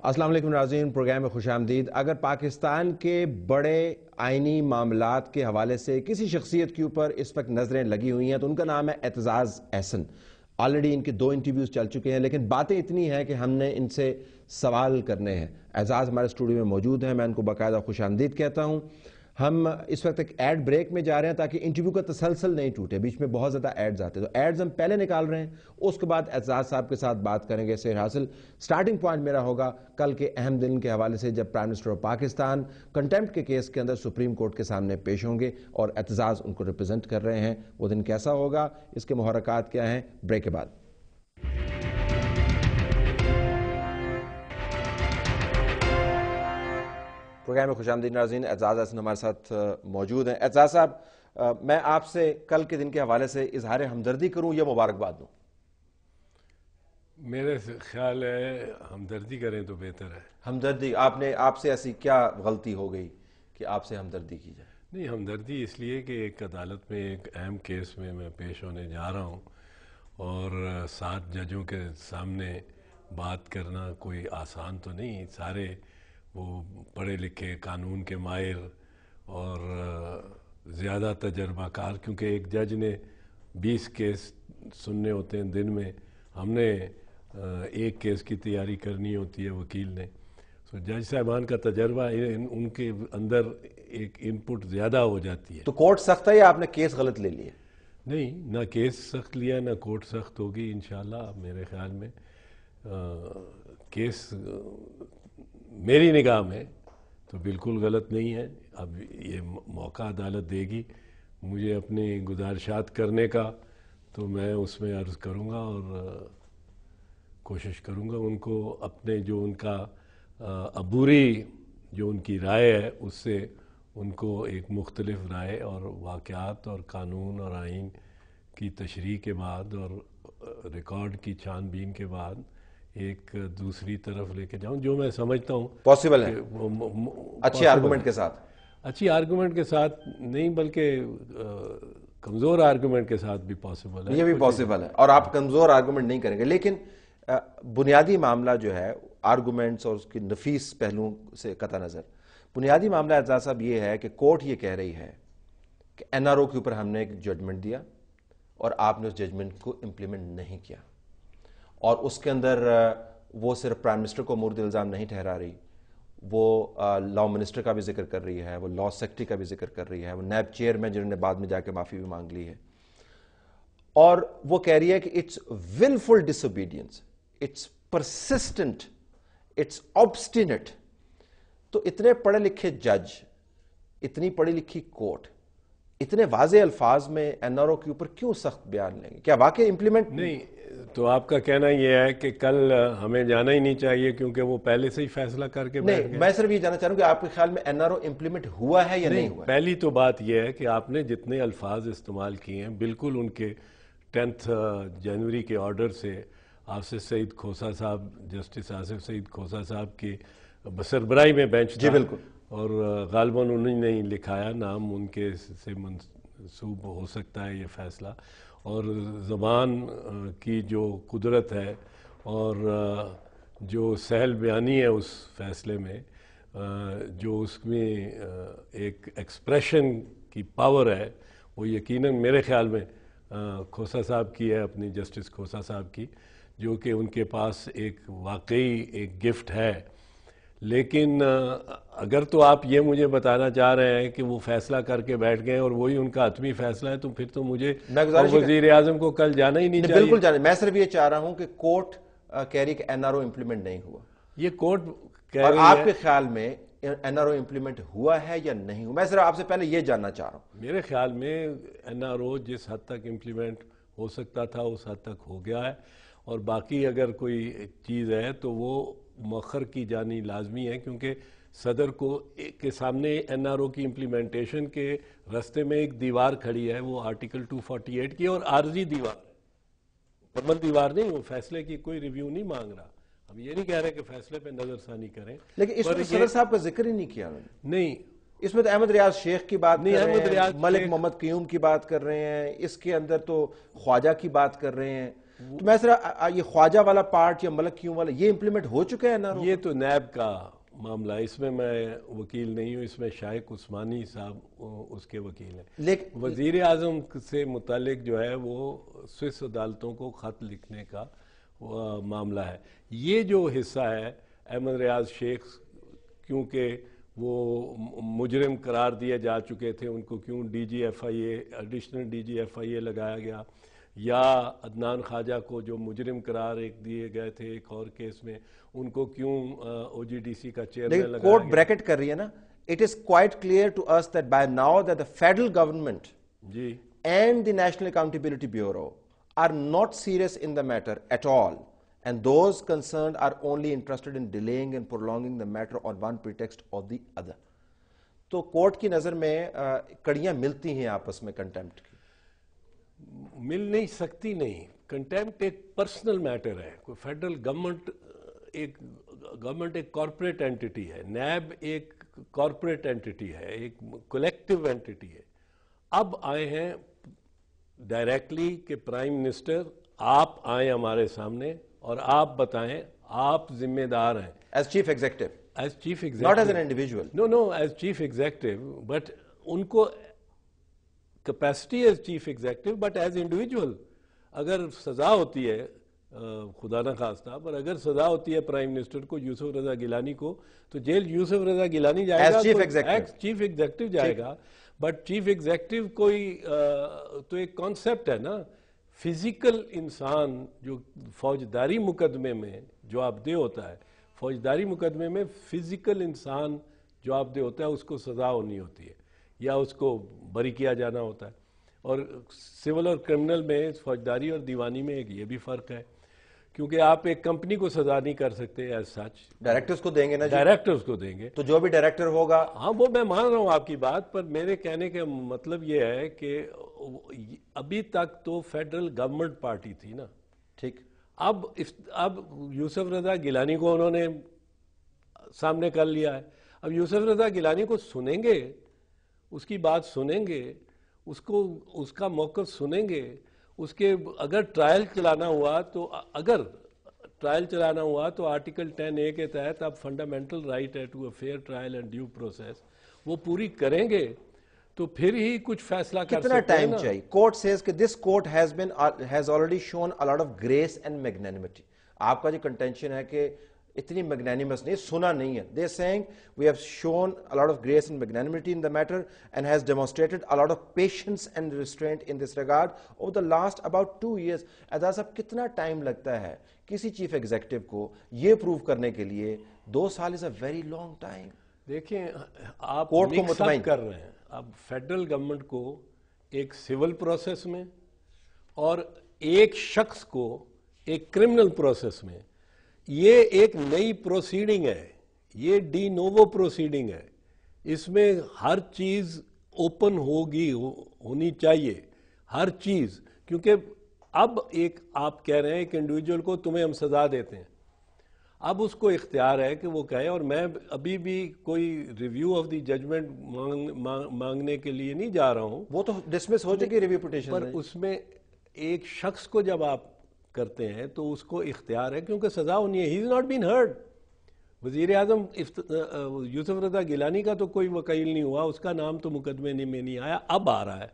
अस्सलाम वालेकुम नाज़रीन, प्रोग्राम में खुशामदीद। अगर पाकिस्तान के बड़े आइनी मामलात के हवाले से किसी शख्सियत के ऊपर इस वक्त नज़रें लगी हुई हैं तो उनका नाम है एतजाज़ अहसन। ऑलरेडी इनके 2 इंटरव्यूज़ चल चुके हैं, लेकिन बातें इतनी हैं कि हमने इनसे सवाल करने हैं। एजाज़ हमारे स्टूडियो में मौजूद हैं, मैं इनको बाकायदा खुशामदीद कहता हूँ। हम इस वक्त एक एड ब्रेक में जा रहे हैं ताकि इंटरव्यू का तसलसल नहीं टूटे, बीच में बहुत ज़्यादा एड्स आते हैं, तो एड्स हम पहले निकाल रहे हैं, उसके बाद एजाज साहब के साथ बात करेंगे शेर हासिल। स्टार्टिंग पॉइंट मेरा होगा कल के अहम दिन के हवाले से, जब prime minister of Pakistan contempt के केस के अंदर सुप्रीम कोर्ट के सामने पेश होंगे और एतजाज उनको रिप्रेजेंट कर रहे हैं। वो दिन कैसा होगा, इसके मुहर्रकात क्या हैं, ब्रेक के बाद। प्रोग्राम में खुशामदीद नाज़रीन, एजाज हसन हमारे साथ मौजूद हैं। एजाज साहब, मैं आपसे कल के दिन के हवाले से इजहार हमदर्दी करूं या मुबारकबाद दूं? मेरे ख्याल है हमदर्दी करें तो बेहतर है। हमदर्दी, आपसे ऐसी क्या गलती हो गई कि आपसे हमदर्दी की जाए? नहीं, हमदर्दी इसलिए कि एक अदालत में एक अहम केस में मैं पेश होने जा रहा हूँ और 7 जजों के सामने बात करना कोई आसान तो नहीं। सारे वो पढ़े लिखे कानून के माहिर और ज़्यादा तजर्बाकार, क्योंकि एक जज ने 20 केस सुनने होते हैं दिन में, हमने एक केस की तैयारी करनी होती है वकील ने। तो जज साहबान का तजर्बा उनके अंदर एक इनपुट ज़्यादा हो जाती है। तो कोर्ट सख्त है या आपने केस गलत ले लिया? नहीं, ना केस सख्त लिया ना कोर्ट सख्त होगी इंशाल्लाह। मेरे ख्याल में केस मेरी निगाह में तो बिल्कुल गलत नहीं है। अब ये मौका अदालत देगी मुझे अपनी गुजारिशात करने का, तो मैं उसमें अर्ज़ करूँगा और कोशिश करूँगा उनको अपने जो उनका अबूरी जो उनकी राय है उससे उनको एक मुख्तलिफ राय और वाक़यात और कानून और आइन की तशरीह के बाद और रिकॉर्ड की छानबीन के बाद एक दूसरी तरफ लेके जाऊं, जो मैं समझता हूं पॉसिबल है, अच्छे आर्गुमेंट के साथ। अच्छी आर्गुमेंट के साथ नहीं, बल्कि कमज़ोर आर्गुमेंट के साथ भी पॉसिबल है। ये भी पॉसिबल है और आप कमज़ोर आर्गुमेंट नहीं करेंगे, लेकिन बुनियादी मामला जो है आर्गुमेंट्स और उसकी नफीस पहलुओं से कता नज़र, बुनियादी मामला एजाज साहब ये है कि कोर्ट ये कह रही है कि एनआरओ के ऊपर हमने एक जजमेंट दिया और आपने उस जजमेंट को इम्प्लीमेंट नहीं किया, और उसके अंदर वो सिर्फ प्राइम मिनिस्टर को मुर्द इल्ज़ाम नहीं ठहरा रही, वो लॉ मिनिस्टर का भी जिक्र कर रही है, वो लॉ सेक्रेटरी का भी जिक्र कर रही है, वो नैब चेयरमैन जिन्होंने बाद में जाके माफ़ी भी मांग ली है, और वो कह रही है कि it's wilful disobedience, it's persistent, it's obstinate. तो इतने पढ़े लिखे जज, इतनी पढ़ी लिखी कोर्ट, इतने वाज़े अल्फाज में एनआरओ के ऊपर क्यों सख्त बयान लेंगे? क्या वाकई इंप्लीमेंट नहीं? तो आपका कहना यह है कि कल हमें जाना ही नहीं चाहिए क्योंकि वो पहले से ही फैसला करके बैठ गए? मैं सिर्फ ये जानना चाह रहा हूं कि आपके ख्याल में एनआरओ इंप्लीमेंट हुआ है या नहीं हुआ? पहली तो बात यह है कि आपने जितने अल्फाज इस्तेमाल किए हैं बिल्कुल उनके 10 जनवरी के ऑर्डर से आसिफ सईद खोसा साहब, जस्टिस आसिफ सईद खोसा साहब की सरबराही में बेंच जी बिल्कुल, और गालिबन उन्होंने ही लिखाया, नाम उनके से मंसूब हो सकता है ये फैसला। और ज़बान की जो कुदरत है और जो सहल बयानी है उस फैसले में, जो उसमें एक एक्सप्रेशन की पावर है, वो यकीनन मेरे ख्याल में खोसा साहब की है, अपनी जस्टिस खोसा साहब की, जो कि उनके पास एक वाकई एक गिफ्ट है। लेकिन अगर तो आप ये मुझे बताना चाह रहे हैं कि वो फैसला करके बैठ गए और वही उनका हतमी फैसला है, तो फिर तो मुझे वज़ीर आज़म को कल जाना ही नहीं चाहिए। बिल्कुल जाना। मैं सिर्फ ये चाह रहा हूं कि कोर्ट कह रही कि एनआरओ इंप्लीमेंट नहीं हुआ, ये कोर्ट कह और रही है। आपके ख्याल में एनआरओ इंप्लीमेंट हुआ है या नहीं हुआ? मैं सिर्फ आपसे पहले ये जानना चाह रहा हूं। मेरे ख्याल में एनआरओ जिस हद तक इम्प्लीमेंट हो सकता था उस हद तक हो गया है, और बाकी अगर कोई चीज़ है तो वो मौखर की जानी लाजमी है, क्योंकि सदर को के सामने एनआरओ की इम्प्लीमेंटेशन के रास्ते में एक दीवार खड़ी है, वो आर्टिकल 248 की, और आर्जी दीवार, मुकम्मल दीवार नहीं। वो फैसले की कोई रिव्यू नहीं मांग रहा। हम ये नहीं कह रहे कि फैसले पे नजरसानी करें, लेकिन इसमें तो सदर साहब का जिक्र ही नहीं किया उन्होंने। नहीं, इसमें तो अहमद रियाज शेख की बात नहीं, कर रहे अहमद हैं, रियाज मलिक शेख- मोहम्मद क्यूम की बात कर रहे हैं, इसके अंदर तो ख्वाजा की बात कर रहे हैं। तो मैं सिर्फ ये ख्वाजा वाला पार्ट या मलक क्यों वाला ये इंप्लीमेंट हो चुका है ना? ये तो नैब का मामला, इसमें मैं वकील नहीं हूँ, इसमें शाइक उस्मानी साहब उसके वकील हैं। लेकिन वजीर आजम से मुतालिक जो है वो स्विस अदालतों को ख़त लिखने का मामला है। ये जो हिस्सा है अहमद रियाज शेख, क्योंकि वो मुजरिम करार दिए जा चुके थे, उनको क्यों DGFIA एडिशनल DGFIA लगाया गया, या अदनान ख्वाजा को जो मुजरिम करार एक दिए गए थे एक और केस में, उनको क्यों OGDC का चेयरमैन लगाया गया। कोर्ट ब्रैकेट कर रही है ना, it is quite clear to us that by now that the federal government जी and the National Accountability Bureau are not serious in the matter at all, and those concerned are only interested in delaying and prolonging the matter on one pretext or the other. तो court की नजर में कड़ियां मिलती हैं आपस में contempt की? मिल नहीं सकती नहीं। कंटेम्प्ट एक पर्सनल मैटर है। कोई फेडरल गवर्नमेंट एक कॉरपोरेट एंटिटी है, नैब एक कॉरपोरेट एंटिटी है, एक कलेक्टिव एंटिटी है। अब आए हैं डायरेक्टली कि प्राइम मिनिस्टर आप आए हमारे सामने और आप बताएं, आप जिम्मेदार हैं as chief executive, as chief executive, not as an individual. No as chief executive, but उनको capacity as chief executive but as individual. अगर सजा होती है, खुदा न खास्ता, पर अगर सजा होती है प्राइम मिनिस्टर को, यूसुफ रजा गिलानी को, तो जेल यूसुफ रजा गिलानी जाएगा, एज चीफ एग्जीक्यूटिव जाएगा। बट चीफ एग्जीक्यूटिव कोई तो एक कॉन्सेप्ट है ना, फिजिकल इंसान जो फौजदारी मुकदमे में जवाबदेह होता है, फौजदारी मुकदमे में फिजिकल इंसान जवाबदेह होता है, उसको सजा होनी होती है या उसको बरी किया जाना होता है। और सिविल और क्रिमिनल में, फौजदारी और दीवानी में एक ये भी फर्क है, क्योंकि आप एक कंपनी को सजा नहीं कर सकते एज सच, डायरेक्टर्स को देंगे ना, डायरेक्टर्स को देंगे। तो जो भी डायरेक्टर होगा, हाँ वो मैं मान रहा हूँ आपकी बात, पर मेरे कहने का मतलब ये है कि अभी तक तो फेडरल गवर्नमेंट पार्टी थी ना, ठीक। अब यूसुफ रजा गिलानी को उन्होंने सामने कर लिया है। अब यूसुफ रजा गिलानी को सुनेंगे, उसकी बात सुनेंगे, उसको उसका मौक़िफ़ सुनेंगे, उसके अगर ट्रायल चलाना हुआ तो, अगर ट्रायल चलाना हुआ तो आर्टिकल 10A के तहत अब फंडामेंटल राइट है to a fair trial and due process, वो पूरी करेंगे तो फिर ही कुछ फैसला कर सकते हैं। कितना टाइम चाहिए? कोर्ट सेज कि this court has already shown a lot of grace and magnanimity. आपका जो कंटेंशन है कि इतनी मैग्नेनिमस नहीं, सुना नहीं है। They saying we have shown a lot of grace and magnanimity in the matter and has demonstrated a lot of patience and restraint in this regard over the last about 2 years। Ejaz साहब, कितना time लगता है किसी chief executive को ये prove करने के लिए? 2 साल is a very long time. देखिए, आप कोर्ट को मुतमईन कर रहे हैं। अब फेडरल गवर्नमेंट को एक सिविल प्रोसेस में और एक शख्स को एक क्रिमिनल प्रोसेस में, ये एक नई प्रोसीडिंग है, ये डी नोवो प्रोसीडिंग है। इसमें हर चीज ओपन होनी चाहिए, हर चीज, क्योंकि अब एक आप कह रहे हैं एक इंडिविजुअल को तुम्हें हम सजा देते हैं, अब उसको इख्तियार है कि वो कहे। और मैं अभी भी कोई रिव्यू ऑफ द जजमेंट मांगने के लिए नहीं जा रहा हूं, वो तो डिसमिस हो जाएगी रिव्यू पिटीशन, पर उसमें एक शख्स को जब आप करते हैं तो उसको इख्तियार है, क्योंकि सजा होनी है। He is not been heard. वजीर आजम यूसुफ रजा गिलानी का तो कोई वकील नहीं हुआ, उसका नाम तो मुकदमे में नहीं आया, अब आ रहा है।